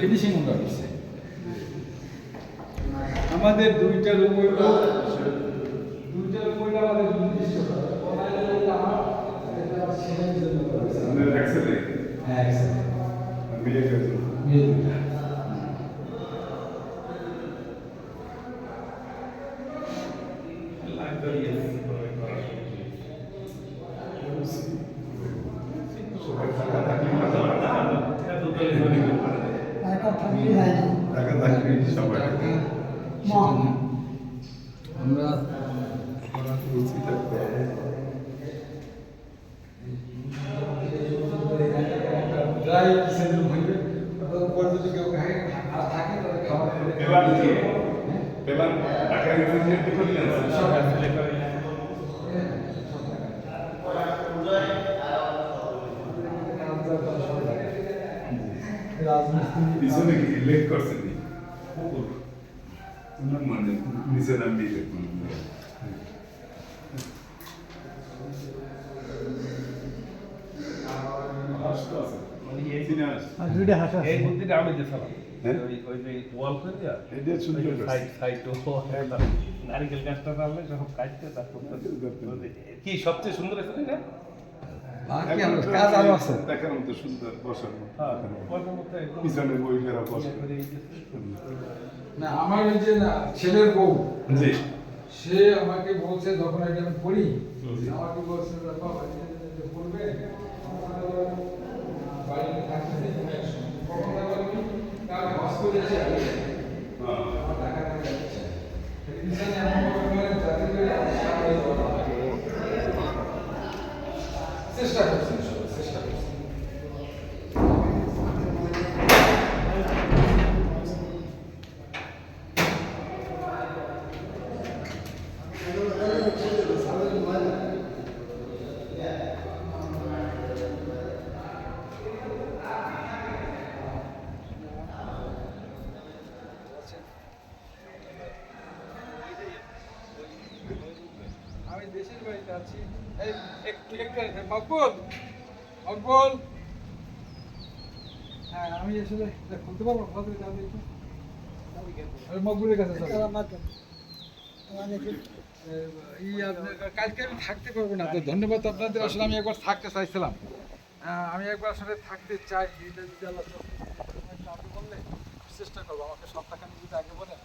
Finishing আমরা করছি। আমাদের দুইটা রুম হইল আমাদের নির্দিষ্ট হ্যাঁ মিলে আমরা ড্রাই সেন্টার হইবে পরে যদি কেউ খায় আর থাকে তাহলে খাওয়া পেলাম দিয়ে পেলাম ঢাকা ইউনিভার্সিটি থেকে সব পিছনে কি লেট করছেন মানে নিচে নামিয়ে দেখুন নারিকেল গাছটা পারলে সব কাটতে কি সবচেয়ে সুন্দর এটা কাজ আরো আছে দেখার মতো সুন্দর বসার একদম পিছনে মহিলারা বসে না আমার ওই যে না ছেলের বউ জি সে আমাকে বলছে যখন এটা আমি পড়ি আমাকে বলছে বাবা এটা পড়বে বাড়িতে থাকতে কখন আমি কাজ হস করেছি আমার টাকা টাকা যাচ্ছে পিছনে এমন করে জাতি করে চেষ্টা করছি চেষ্টা করছি আমি দেশের বাড়িতে আছি এই একটু মকবুল মকবুল হ্যাঁ আমি আসলে খুলতে পারবো কত যাবে একটু মকবুলের কাছে কালকে আমি থাকতে পারবো না তো ধন্যবাদ আপনাদের আসলে আমি একবার থাকতে চাইছিলাম আমি একবার আসলে থাকতে চাই এটা যদি আল্লাহ বললে চেষ্টা করবো আমাকে সপ্তাহখানি যদি আগে বলেন